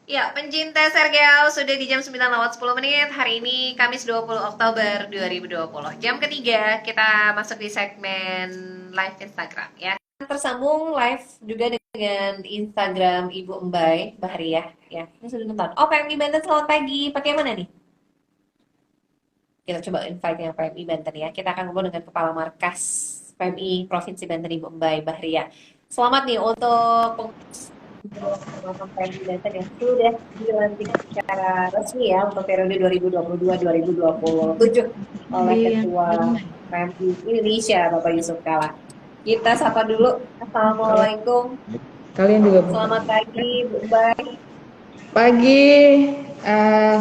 Ya, pencinta Sergel sudah di jam 9 lewat 10 menit. Hari ini Kamis 20 Oktober 2020. Jam ketiga kita masuk di segmen live Instagram ya. Tersambung live juga dengan Instagram Ibu Embai Bahriah ya. Ini sudah nonton. Oh, PMI Banten selamat pagi. Pakai mana nih? Kita coba invite yang PMI Banten ya. Kita akan ngobrol dengan Kepala Markas PMI Provinsi Banten Ibu Embai Bahriah. Selamat nih untuk pengurus Pengawasan PMI Banten yang sudah dilantik secara resmi ya untuk periode 2022-2027 oleh Iya, Ketua PMI Indonesia Bapak Yusuf Kala. Kita sapa dulu. kalau Assalamualaikum. kalian juga buka. Selamat pagi Bu Mbak. Pagi,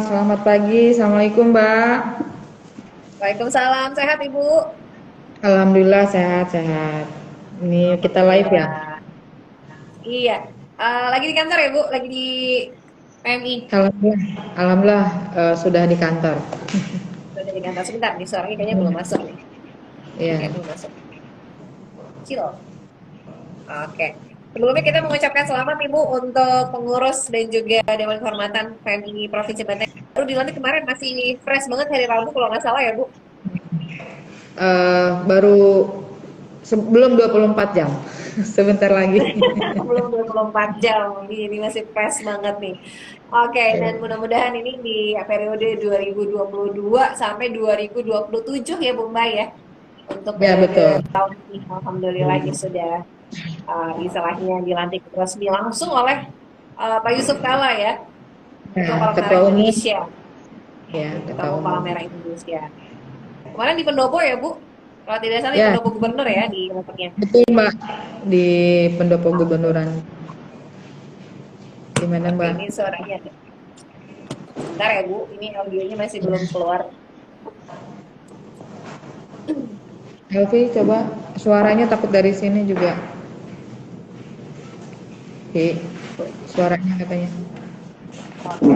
selamat pagi, assalamualaikum Mbak. Waalaikumsalam. Sehat Ibu? Alhamdulillah sehat-sehat. Ini kita live ya. Alhamdulillah. Iya. Lagi di kantor ya Bu? Lagi di PMI? Alhamdulillah, alhamdulillah sudah di kantor. Sudah di kantor. Sebentar nih, suaranya kayaknya belum masuk nih. Oke, Iya, belum masuk. Kecil. Oke. Sebelumnya kita mengucapkan selamat Ibu untuk pengurus dan juga Dewan Kehormatan PMI Provinsi Banten. Baru dilantik kemarin, masih fresh banget hari Rabu kalau nggak salah ya Bu. baru sebelum 24 jam, sebentar lagi. Belum 24 jam, ini masih fresh banget nih. Oke, dan Ya, mudah-mudahan ini di periode 2022 sampai 2027 ya Bu Mbak ya. Untuk ya betul. periode tahun ini, Alhamdulillah ini sudah istilahnya dilantik resmi langsung oleh Pak Yusuf Kala ya. Ketua Nah, Palang Merah ketua umum, Indonesia. ya ketua Ketemu umum. Palang Merah Indonesia. Kemarin di Pendopo ya, Bu? Kalau tidak salah di Ya, Pendopo Gubernur ya di tempatnya. betul Mbak, di pendopo gubernuran. Gimana Oke, Mbak? ini suaranya ada. Bentar ya, Bu. Ini audionya masih belum keluar. Elvi, coba suaranya takut dari sini juga. Oke, suaranya katanya. Oke.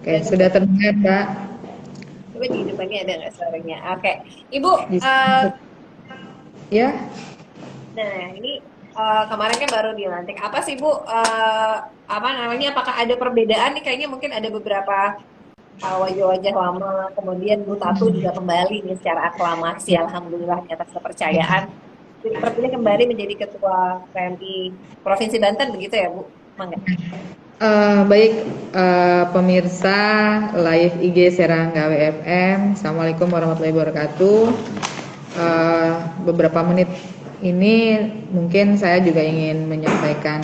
Oke, Sudah sudah nemu. terdengar, Mbak. Coba di depannya ada nggak suaranya? Oke. Ibu, Bisa masuk. Ya, nah ini kemarin kan baru dilantik. Apa sih, Bu? Apa namanya? Apakah ada perbedaan nih? Kayaknya mungkin ada beberapa wajah-wajah lama, kemudian Bu Tatu juga kembali nih secara aklamasi, alhamdulillah di atas kepercayaan. Terpilih kembali menjadi Ketua PMI Provinsi Banten begitu ya Bu? Mangga. baik pemirsa live IG Serangga WFM. Assalamualaikum warahmatullahi wabarakatuh. Beberapa menit ini mungkin saya juga ingin menyampaikan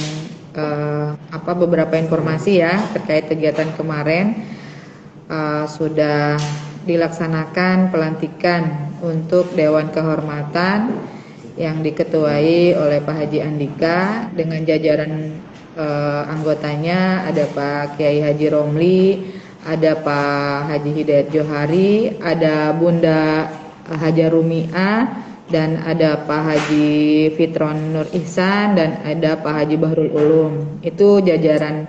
beberapa informasi ya terkait kegiatan kemarin. Sudah dilaksanakan pelantikan untuk Dewan Kehormatan yang diketuai oleh Pak Haji Andika dengan jajaran anggotanya ada Pak Kiai Haji Romli, ada Pak Haji Hidayat Johari, ada Bunda Haja Rumia, dan ada Pak Haji Fitron Nur Ihsan, dan ada Pak Haji Bahrul Ulum. Itu jajaran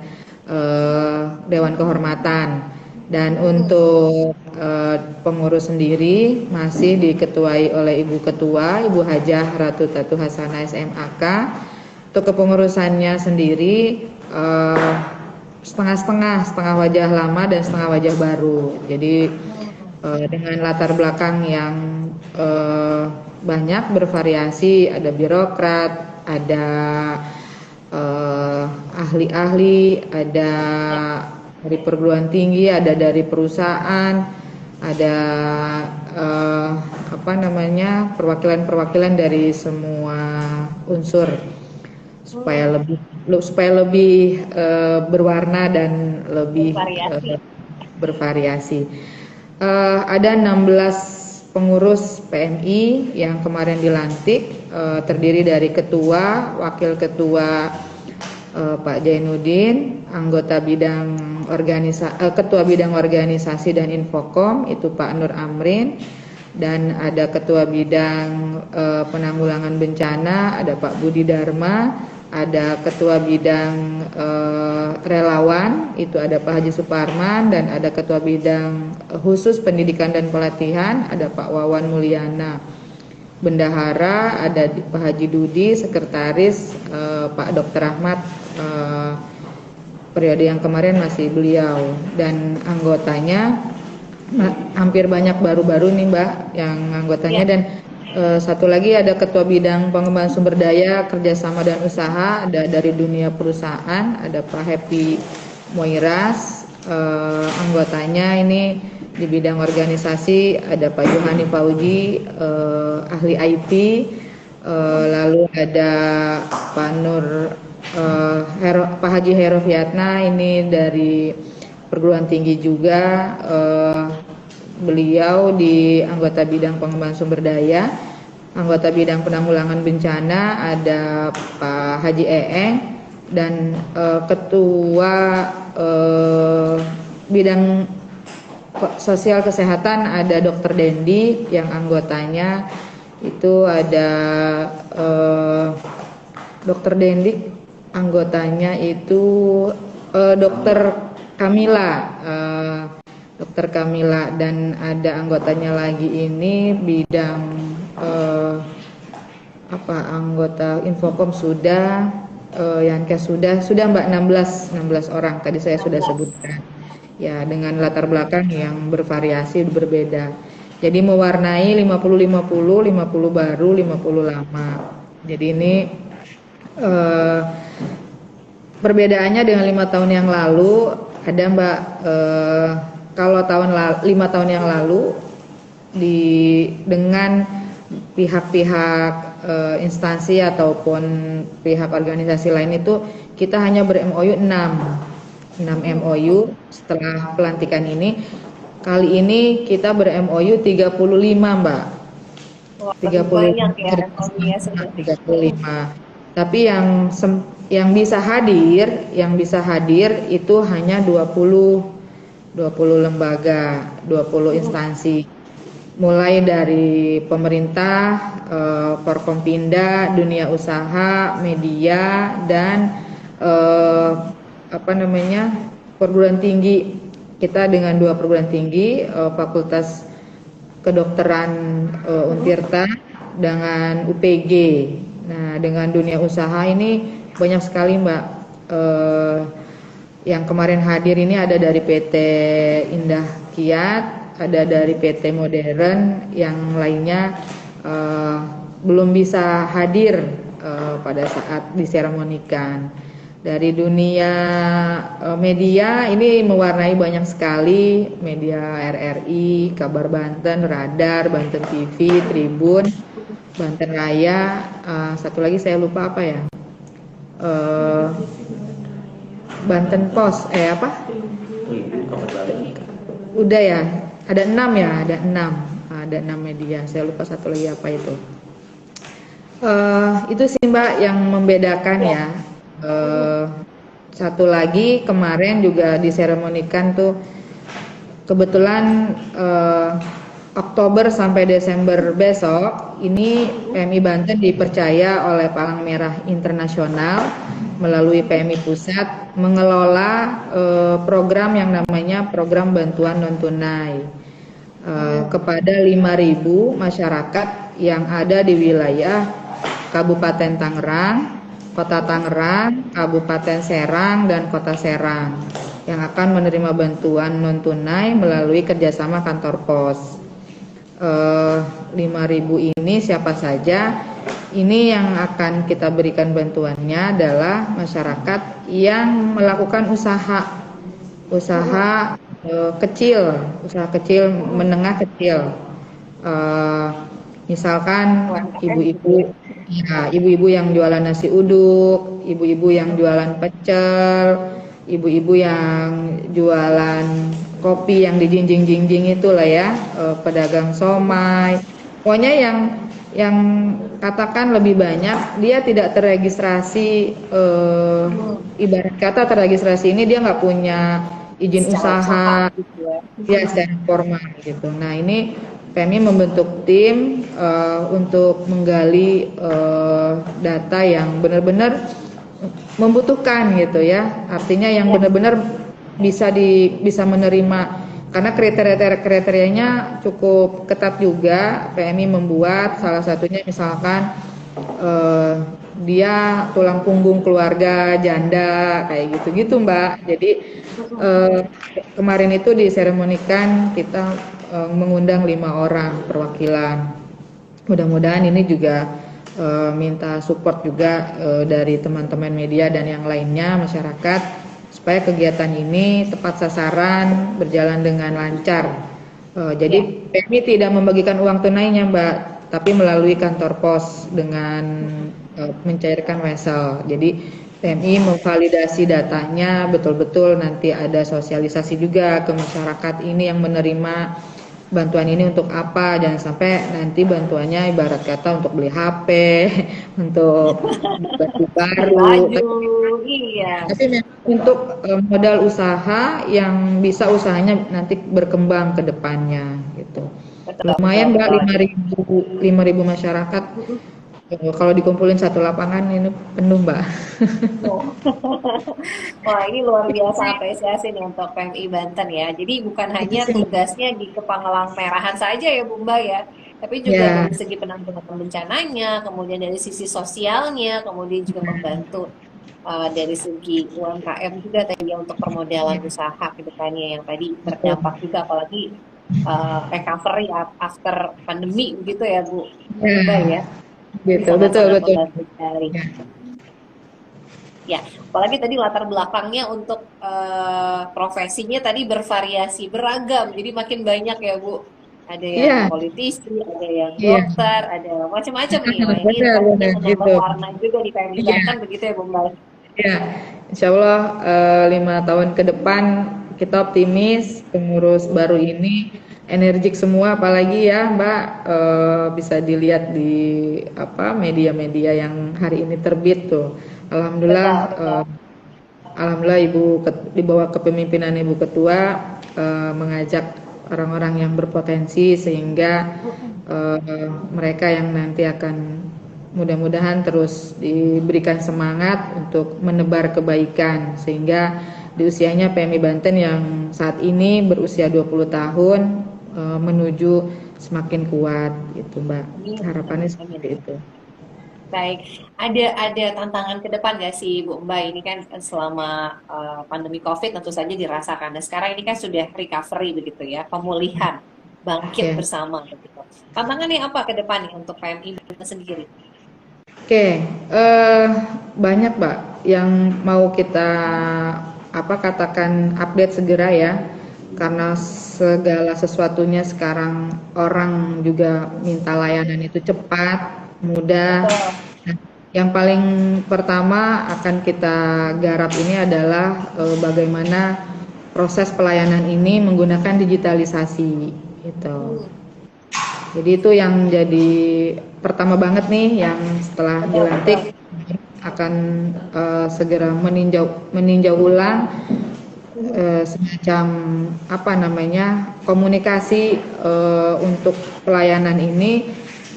Dewan Kehormatan. Dan untuk pengurus sendiri masih diketuai oleh Ibu Ketua, Ibu Hajah Ratu Tatu Hasanah SMAK. Untuk kepengurusannya sendiri setengah wajah lama dan setengah wajah baru. Jadi dengan latar belakang yang banyak bervariasi, ada birokrat, ada ahli-ahli, ada Ya. dari perguruan tinggi, ada dari perusahaan, ada perwakilan-perwakilan dari semua unsur supaya Hmm, lebih berwarna dan lebih bervariasi. bervariasi. Ada 16 pengurus PMI yang kemarin dilantik, terdiri dari ketua, wakil ketua Pak Jainuddin, anggota ketua bidang organisasi dan infokom itu Pak Nur Amrin, dan ada ketua bidang penanggulangan bencana ada Pak Budi Dharma, ada ketua bidang relawan itu ada Pak Haji Suparman, dan ada ketua bidang khusus pendidikan dan pelatihan ada Pak Wawan Mulyana. bendahara, ada Pak Haji Dudi, sekretaris, Pak Dr. Ahmad, periode yang kemarin masih beliau, dan anggotanya hampir banyak baru-baru nih Mbak yang anggotanya. Dan satu lagi ada ketua bidang pengembangan sumber daya, kerjasama dan usaha, ada dari dunia perusahaan, ada Pak Happy Moiras, anggotanya ini di bidang organisasi ada Pak Johani Fauji, ahli IT, lalu ada Pak Nur, Pak Haji Herofiatna ini dari perguruan tinggi juga, beliau di anggota bidang pengembangan sumber daya. Anggota bidang penanggulangan bencana ada Pak Haji Eeng, dan ketua bidang sosial kesehatan ada Dr. Dendi, yang anggotanya itu ada Dr. Dendi, anggotanya itu Dr. Kamila, dan ada anggotanya lagi ini bidang anggota Infocom sudah, Yankes sudah Mbak, 16 orang tadi saya sudah sebutkan. Ya, dengan latar belakang yang bervariasi berbeda. Jadi mewarnai 50-50, 50 baru, 50 lama. Jadi ini perbedaannya dengan 5 tahun yang lalu ada Mbak, kalau 5 tahun yang lalu dengan pihak-pihak instansi ataupun pihak organisasi lain itu kita hanya ber-MOU 6 MOU. Setelah pelantikan ini, kali ini kita ber-MOU 35 Mbak. 35. Tapi yang bisa hadir itu hanya 20 lembaga, 20 instansi. Mulai dari pemerintah, Forkompinda, dunia usaha, media, dan perguruan tinggi. Kita dengan 2 perguruan tinggi, Fakultas Kedokteran Untirta dengan UPG. Nah, dengan dunia usaha ini banyak sekali Mbak. Yang kemarin hadir ini ada dari PT Indah Kiat, ada dari PT Modern, yang lainnya belum bisa hadir pada saat diseremonikan. Dari dunia media ini mewarnai banyak sekali, media RRI, Kabar Banten, Radar, Banten TV, Tribun, Banten Raya, satu lagi saya lupa apa ya, Banten Pos, udah ya, ada 6 ya, ada 6 media, saya lupa satu lagi apa itu. Itu sih Mbak yang membedakan ya. Satu lagi kemarin juga diseremonikan tuh, kebetulan Oktober sampai Desember besok ini PMI Banten dipercaya oleh Palang Merah Internasional melalui PMI Pusat mengelola program yang namanya program bantuan non tunai kepada 5.000 masyarakat yang ada di wilayah Kabupaten Tangerang, Kota Tangerang, Kabupaten Serang, dan Kota Serang yang akan menerima bantuan non tunai melalui kerjasama kantor pos. 5.000 ini siapa saja? Ini yang akan kita berikan bantuannya adalah masyarakat yang melakukan usaha kecil, menengah kecil. Misalkan ibu-ibu yang jualan nasi uduk, ibu-ibu yang jualan pecel, ibu-ibu yang jualan kopi yang dijinjing-jinjing itulah ya, pedagang somai. Pokoknya yang katakan lebih banyak dia tidak terregistrasi, ibarat kata terregistrasi ini dia nggak punya izin usaha, ya secara formal gitu. Nah ini PMI membentuk tim untuk menggali data yang benar-benar membutuhkan gitu ya. Artinya yang benar-benar bisa menerima karena kriterianya cukup ketat juga. PMI membuat salah satunya misalkan eh, dia tulang punggung keluarga janda kayak gitu-gitu Mbak. Jadi eh, kemarin itu diseremonikan kita mengundang 5 orang perwakilan. Mudah-mudahan ini juga minta support juga dari teman-teman media dan yang lainnya masyarakat supaya kegiatan ini tepat sasaran, berjalan dengan lancar. Jadi PMI tidak membagikan uang tunainya Mbak, tapi melalui kantor pos dengan mencairkan wesel. Jadi PMI memvalidasi datanya betul-betul, nanti ada sosialisasi juga ke masyarakat ini yang menerima bantuan ini untuk apa, jangan sampai nanti bantuannya ibarat kata untuk beli HP, untuk baju Beli baru, baju, iya. tapi memang untuk modal usaha yang bisa usahanya nanti berkembang ke depannya gitu. Betul, betul, Lumayan Mbak, betul. 5.000 masyarakat. Kalau dikumpulin satu lapangan ini penuh Mbak. Oh. Wah, ini luar biasa apresiasi nih untuk PMI Banten ya. Jadi bukan hanya tugasnya di Kepanglang Merahan saja ya Bu Mbak ya, tapi juga Ya, dari segi penanggulangan bencananya, kemudian dari sisi sosialnya, kemudian juga membantu dari segi UMKM juga tadi ya untuk permodalan usaha ke depannya yang tadi betul. terdampak juga apalagi recovery after pandemi gitu ya Bu Mbak Ya, ya. Ini gitu, betul, sangat-sangat betul. membantu sekali. Ya, Ya, apalagi tadi latar belakangnya untuk profesinya tadi bervariasi, beragam. Jadi makin banyak ya, Bu. Ada yang iya, politisi, ada yang iya. dokter, ada macam-macam nih. Wah, ini Benar, pastinya benar menambah gitu. warna juga di PMI Iya. Banten begitu ya, Bu Mbak. Ya, insya Allah 5 tahun ke depan kita optimis pengurus baru ini energik semua, apalagi ya Mbak, bisa dilihat di apa media-media yang hari ini terbit tuh. Alhamdulillah, Betul, betul. Alhamdulillah di bawah kepemimpinan Ibu Ketua mengajak orang-orang yang berpotensi sehingga mereka yang nanti akan mudah-mudahan terus diberikan semangat untuk menebar kebaikan sehingga di usianya PMI Banten yang saat ini berusia 20 tahun menuju semakin kuat gitu Mbak. Amin, Harapannya amin, amin. seperti itu. Baik, ada tantangan ke depan nggak sih Bu Mbak? Ini kan selama pandemi COVID tentu saja dirasakan. Dan sekarang ini kan sudah recovery begitu ya, pemulihan, bangkit Ya. bersama begitu. Tantangannya apa ke depan nih untuk PMI Banten sendiri? Oke, banyak Mbak yang mau kita apa katakan update segera ya, karena segala sesuatunya sekarang orang juga minta layanan itu cepat, mudah. Betul. Nah, yang paling pertama akan kita garap ini adalah bagaimana proses pelayanan ini menggunakan digitalisasi gitu. Hmm, Jadi itu yang jadi pertama banget nih yang setelah betul, betul. dilantik akan segera meninjau ulang semacam apa namanya komunikasi untuk pelayanan ini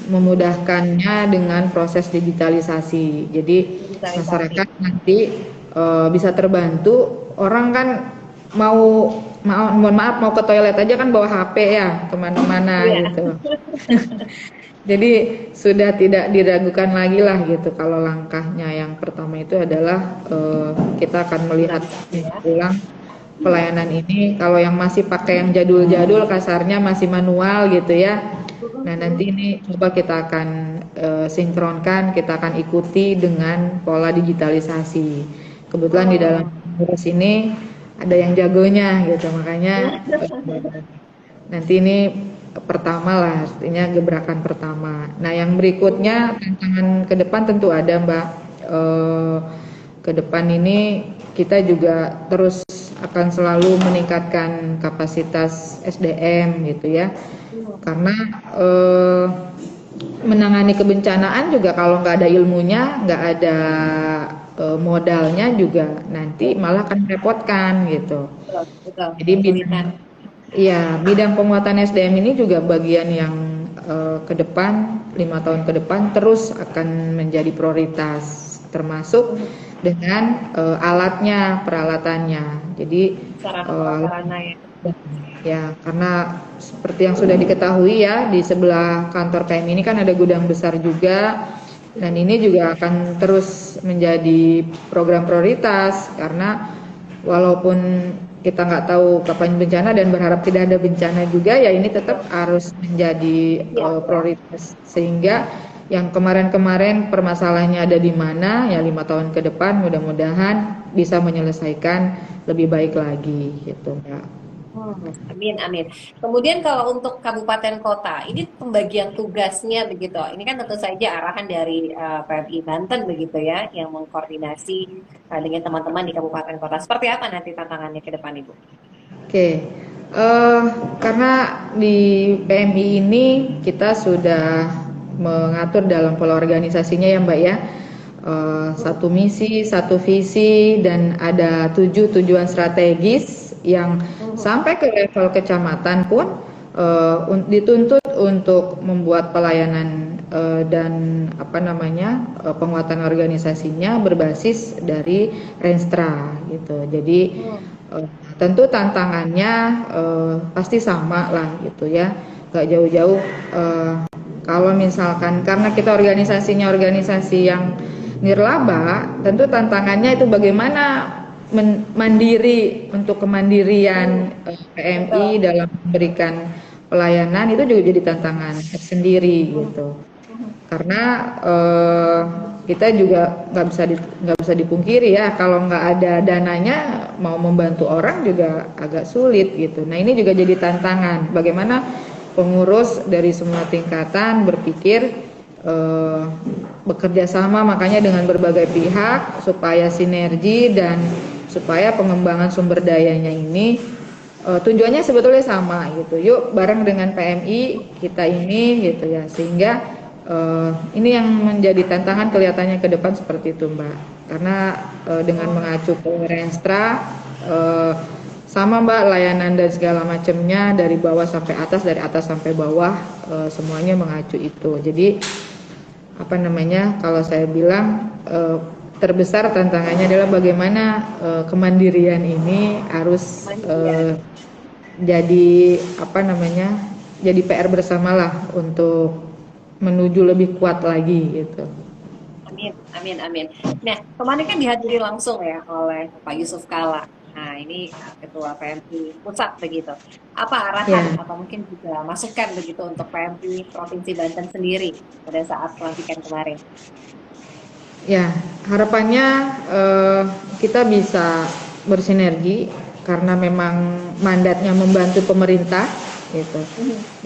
memudahkannya dengan proses digitalisasi. Jadi Digitalisasi. masyarakat nanti bisa terbantu. Orang kan mau mohon maaf mau ke toilet aja kan bawa HP ya kemana-mana Iya. gitu. Jadi sudah tidak diragukan lagi lah gitu. Kalau langkahnya yang pertama itu adalah kita akan melihat Ya. ulang pelayanan ini. Kalau yang masih pakai yang jadul-jadul kasarnya masih manual gitu ya. Nah nanti ini coba kita akan sinkronkan, kita akan ikuti dengan pola digitalisasi. Kebetulan di dalam ngurus ini ada yang jagonya gitu, makanya nanti ini pertama lah, artinya gebrakan pertama. Nah, yang berikutnya tantangan ke depan tentu ada, Mbak. Eh, ke depan ini kita juga terus akan selalu meningkatkan kapasitas SDM gitu ya. Karena menangani kebencanaan juga kalau nggak ada ilmunya, nggak ada modalnya juga nanti malah akan merepotkan gitu. Betul, betul. Jadi Kesulitan. iya, bidang penguatan SDM ini juga bagian yang ke depan 5 tahun ke depan terus akan menjadi prioritas, termasuk dengan alatnya, peralatannya. Jadi Sarana prasarana ya. Ya, karena seperti yang sudah diketahui ya, di sebelah kantor PM ini kan ada gudang besar juga, dan ini juga akan terus menjadi program prioritas karena walaupun kita nggak tahu kapan bencana dan berharap tidak ada bencana juga, ya ini tetap harus menjadi Iya, ya. prioritas sehingga yang kemarin-kemarin permasalahannya ada di mana ya 5 tahun ke depan mudah-mudahan bisa menyelesaikan lebih baik lagi gitu Mbak. Amin, amin. Kemudian kalau untuk kabupaten kota, ini pembagian tugasnya begitu. Ini kan tentu saja arahan dari PMI Banten begitu ya, yang mengkoordinasi dengan teman-teman di kabupaten kota. Seperti apa nanti tantangannya ke depan, Ibu? Oke, karena di PMI ini kita sudah mengatur dalam pola organisasinya ya Mbak ya, satu misi, satu visi, dan ada 7 tujuan strategis yang sampai ke level kecamatan pun dituntut untuk membuat pelayanan dan apa namanya penguatan organisasinya berbasis dari Renstra gitu. Jadi tentu tantangannya pasti sama lah gitu ya, gak jauh-jauh. Kalau misalkan karena kita organisasinya organisasi yang nirlaba, tentu tantangannya itu bagaimana mandiri untuk kemandirian PMI Betul. dalam memberikan pelayanan itu juga jadi tantangan tersendiri gitu. Karena kita juga nggak bisa dipungkiri ya kalau nggak ada dananya mau membantu orang juga agak sulit gitu. Nah ini juga jadi tantangan bagaimana pengurus dari semua tingkatan berpikir bekerja sama makanya dengan berbagai pihak supaya sinergi dan supaya pengembangan sumber dayanya ini tujuannya sebetulnya sama gitu. Yuk bareng dengan PMI kita ini gitu ya sehingga ini yang menjadi tantangan kelihatannya ke depan seperti itu Mbak. Karena dengan mengacu ke Renstra sama Mbak layanan dan segala macamnya dari bawah sampai atas, dari atas sampai bawah semuanya mengacu itu. Jadi apa namanya kalau saya bilang terbesar tantangannya adalah bagaimana kemandirian ini harus Mandiri. jadi apa namanya jadi PR bersamalah untuk menuju lebih kuat lagi gitu. Amin, amin, amin. Nah, kemarin kan dihadiri langsung ya oleh Pak Yusuf Kala. Nah, ini Ketua PMI Pusat begitu. Apa arahan Ya, atau mungkin juga masukan begitu untuk PMI Provinsi Banten sendiri pada saat pelantikan kemarin? ya harapannya kita bisa bersinergi karena memang mandatnya membantu pemerintah gitu.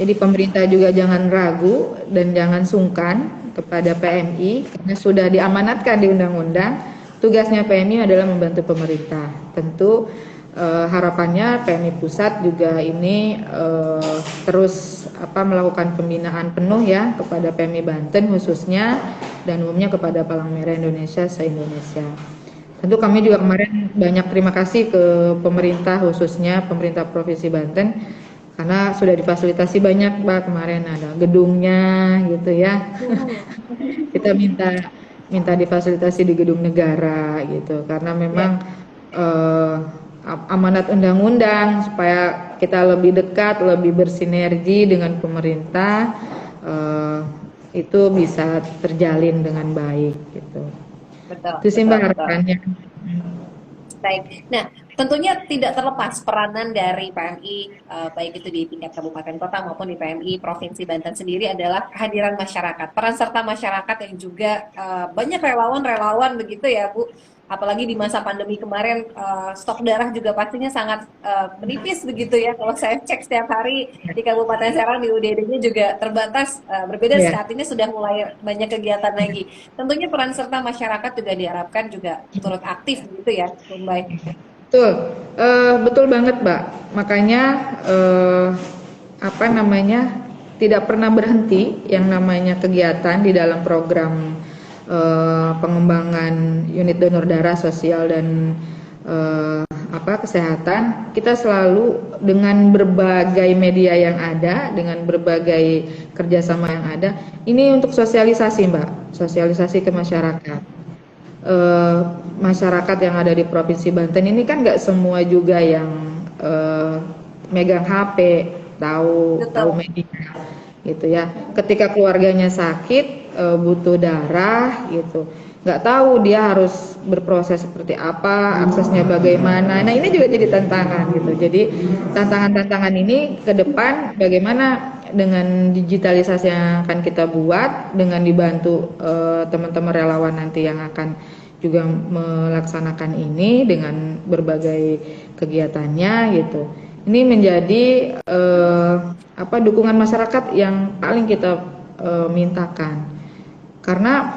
Jadi pemerintah juga jangan ragu dan jangan sungkan kepada PMI karena sudah diamanatkan di undang-undang tugasnya PMI adalah membantu pemerintah. Tentu harapannya PMI pusat juga ini terus melakukan pembinaan penuh ya kepada PMI Banten khususnya dan umumnya kepada Palang Merah Indonesia se-Indonesia. Tentu kami juga kemarin banyak terima kasih ke pemerintah khususnya pemerintah Provinsi Banten karena sudah difasilitasi banyak Mbak kemarin ada gedungnya gitu ya. Kita minta difasilitasi di gedung negara gitu karena memang Ya, eh, amanat undang-undang supaya kita lebih dekat, lebih bersinergi dengan pemerintah eh, itu bisa terjalin dengan baik gitu. betul, Itu sih betul, Mbak betul. harapannya. Baik. Nah, tentunya tidak terlepas peranan dari PMI, baik itu di tingkat kabupaten kota maupun di PMI Provinsi Banten sendiri adalah kehadiran masyarakat, peran serta masyarakat yang juga banyak relawan-relawan begitu ya, Bu. Apalagi di masa pandemi kemarin, stok darah juga pastinya sangat menipis begitu ya. Kalau saya cek setiap hari di Kabupaten Serang di UDD-nya juga terbatas. Berbeda Ya, saat ini sudah mulai banyak kegiatan lagi. Tentunya peran serta masyarakat juga diharapkan juga turut aktif gitu ya, Bung Bay. betul. Betul banget Mbak. Makanya apa namanya tidak pernah berhenti yang namanya kegiatan di dalam program pengembangan unit donor darah sosial dan kesehatan kita selalu dengan berbagai media yang ada dengan berbagai kerjasama yang ada ini untuk sosialisasi Mbak sosialisasi ke masyarakat eh, masyarakat yang ada di Provinsi Banten ini kan nggak semua juga yang eh, megang HP, tahu Betul. media gitu ya. Ketika keluarganya sakit, butuh darah gitu, nggak tahu dia harus berproses seperti apa, aksesnya bagaimana. Nah, ini juga jadi tantangan gitu. Jadi tantangan-tantangan ini ke depan bagaimana dengan digitalisasi yang akan kita buat, dengan dibantu teman-teman relawan nanti yang akan juga melaksanakan ini dengan berbagai kegiatannya gitu. Ini menjadi dukungan masyarakat yang paling kita mintakan. Karena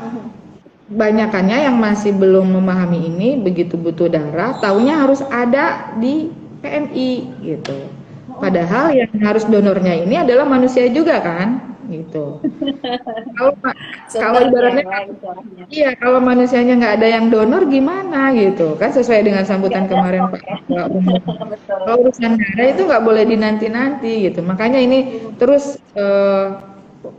banyakannya yang masih belum memahami ini, begitu butuh darah, taunya harus ada di PMI gitu. Padahal yang harus donornya ini adalah manusia juga kan, gitu. Kalau kalau Sumbernya ibaratnya lah istilahnya. iya, kalau manusianya nggak ada yang donor gimana gitu kan, sesuai dengan Nggak sambutan ada kemarin stok Pak ya. Ketua Umum. Betul. Kalau urusan darah itu nggak boleh dinanti-nanti gitu. Makanya ini terus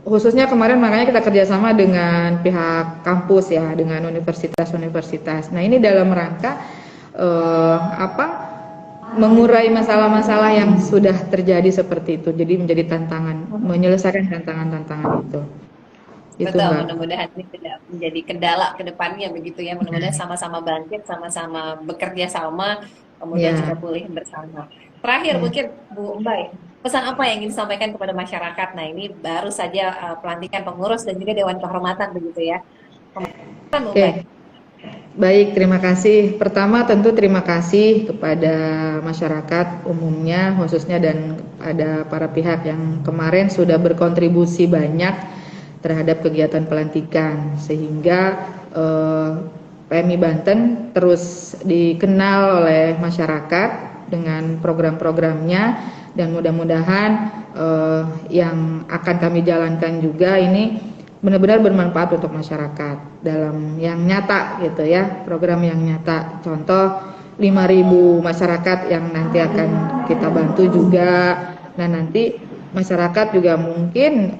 khususnya kemarin makanya kita kerjasama dengan pihak kampus ya, dengan universitas-universitas. Nah ini dalam rangka eh, apa mengurai masalah-masalah yang sudah terjadi seperti itu. Jadi menjadi tantangan, menyelesaikan tantangan-tantangan itu. Itu Betul, Mbak. mudah-mudahan ini tidak menjadi kendala ke depannya begitu ya. Mudah-mudahan sama-sama bangkit, sama-sama bekerja sama, kemudian juga Ya, pulih bersama. Terakhir ya. mungkin Bu Mbay, pesan apa yang ingin disampaikan kepada masyarakat? Nah ini baru saja pelantikan pengurus dan juga Dewan Kehormatan begitu ya. Kehormatan Bu Mbay. Oke. Baik, terima kasih. Pertama tentu terima kasih kepada masyarakat umumnya khususnya dan pada para pihak yang kemarin sudah berkontribusi banyak terhadap kegiatan pelantikan sehingga PMI Banten terus dikenal oleh masyarakat dengan program-programnya dan mudah-mudahan yang akan kami jalankan juga ini benar-benar bermanfaat untuk masyarakat dalam yang nyata gitu ya, program yang nyata. Contoh 5.000 masyarakat yang nanti akan kita bantu juga. Nah, nanti masyarakat juga mungkin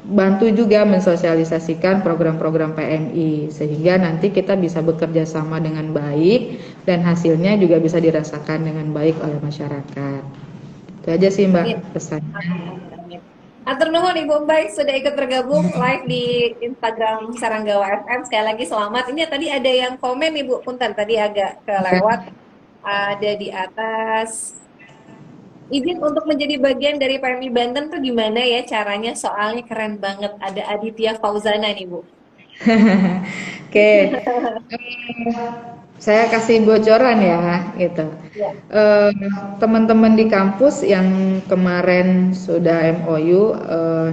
bantu juga mensosialisasikan program-program PMI sehingga nanti kita bisa bekerja sama dengan baik dan hasilnya juga bisa dirasakan dengan baik oleh masyarakat. Itu aja sih Amin. Mbak pesannya. Amin, amin, amin. Atur nuhun Ibu Mbay sudah ikut bergabung live di Instagram Saranggawa FM. Sekali lagi selamat. Ini tadi ada yang komen Ibu Punten, tadi agak kelewat. Ada di atas. Izin untuk menjadi bagian dari PMI Banten tuh gimana ya caranya? Soalnya keren banget. Ada Aditya Fauzana nih Bu. Oke, saya kasih bocoran ya, gitu. Ya. Eh, Teman-teman di kampus yang kemarin sudah MOU,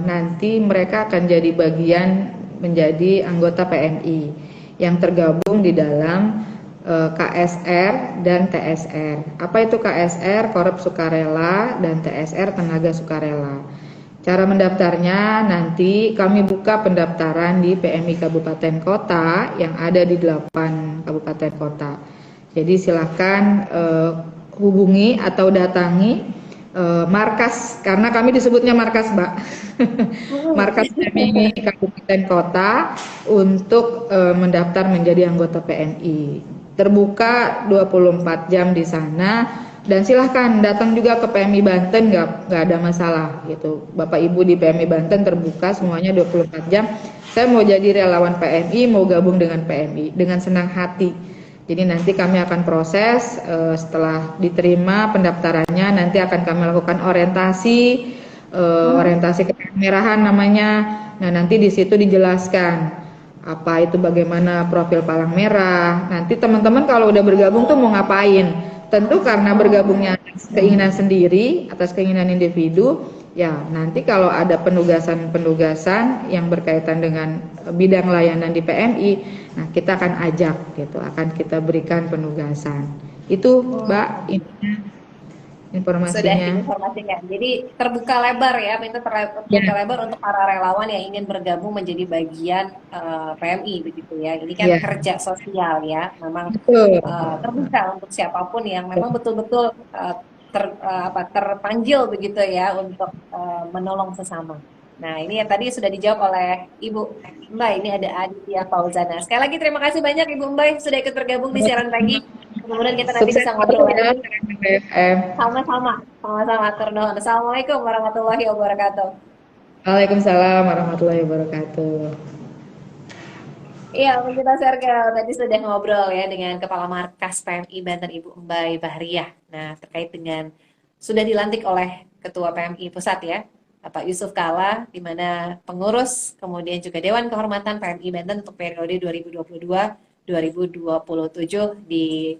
nanti mereka akan jadi bagian menjadi anggota PMI yang tergabung di dalam KSR dan TSR. Apa itu KSR? Korep Sukarela, dan TSR Tenaga Sukarela. Cara mendaftarnya nanti kami buka pendaftaran di PMI Kabupaten Kota yang ada di 8 kabupaten kota. Jadi silakan hubungi atau datangi markas, karena kami disebutnya markas Mbak. Markas PMI Kabupaten Kota untuk mendaftar menjadi anggota PMI. Terbuka 24 jam di sana. Dan silahkan datang juga ke PMI Banten, nggak ada masalah gitu. Bapak Ibu di PMI Banten terbuka semuanya 24 jam. Saya mau jadi relawan PMI, mau gabung dengan PMI dengan senang hati. Jadi nanti kami akan proses setelah diterima pendaftarannya, nanti akan kami lakukan orientasi kemerahan namanya. Nah nanti di situ dijelaskan apa itu bagaimana profil palang merah. Nanti teman-teman kalau udah bergabung tuh mau ngapain? Tentu karena bergabungnya atas keinginan sendiri, atas keinginan individu, ya nanti kalau ada penugasan-penugasan yang berkaitan dengan bidang layanan di PMI, nah kita akan ajak gitu, akan kita berikan penugasan. Itu Mbak Sudah informasinya. diinformasikan. Jadi terbuka lebar ya, minta terbuka Ya, lebar untuk para relawan yang ingin bergabung menjadi bagian PMI begitu ya. Ini kan ya, kerja sosial ya, memang betul. terbuka untuk siapapun yang memang betul-betul terpanggil begitu ya untuk menolong sesama. Nah ini yang tadi sudah dijawab oleh Ibu Mbak. Ini ada Aditya Fauzana. Sekali lagi terima kasih banyak Ibu Mbak sudah ikut bergabung di siaran pagi. Mudah-mudahan kita nanti Sukses bisa terus ngobrol ya, lagi. Serenity BFM. Sama-sama, sama-sama turun. Assalamualaikum warahmatullahi wabarakatuh. Waalaikumsalam warahmatullahi wabarakatuh. Iya, kita Sergel tadi sudah ngobrol ya dengan Kepala Markas PMI Banten Ibu Embai Bahriah. Nah, terkait dengan sudah dilantik oleh Ketua PMI Pusat ya, Bapak Yusuf Kala, di mana pengurus kemudian juga Dewan Kehormatan PMI Banten untuk periode 2022-2027 di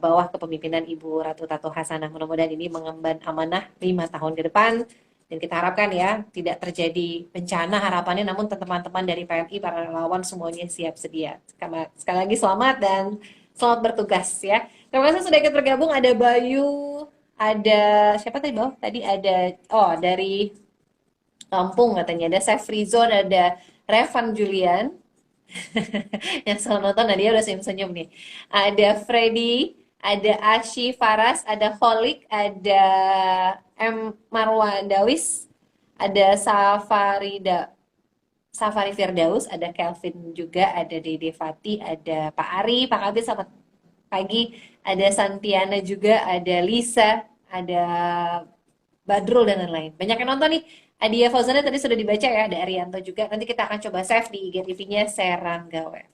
bawah kepemimpinan Ibu Ratu Tato Hasanah. Mudah-mudahan ini mengemban amanah 5 tahun ke depan. Dan kita harapkan ya tidak terjadi bencana harapannya, namun teman-teman dari PMI, para relawan semuanya siap sedia. Sekali lagi selamat dan selamat bertugas ya. Terima kasih sudah ikut bergabung. Ada Bayu, ada siapa tadi Bang? Tadi ada dari Lampung katanya, ada Chef Rizon, ada Revan Julian. Yang selalu nonton Nadia udah senyum-senyum nih. Ada Freddy, ada Ashi Faras, ada Holik, ada Marwan Dawis, ada Safari Firdaus, ada Kelvin juga, ada Dede Fati, ada Pak Ari, Pak Kabir selamat pagi, ada Santiana juga, ada Lisa, ada Badrul dan lain-lain. Banyak yang nonton nih. Adia Fauzana tadi sudah dibaca ya, ada Arianto juga. Nanti kita akan coba save di IGTV-nya Serangga Web.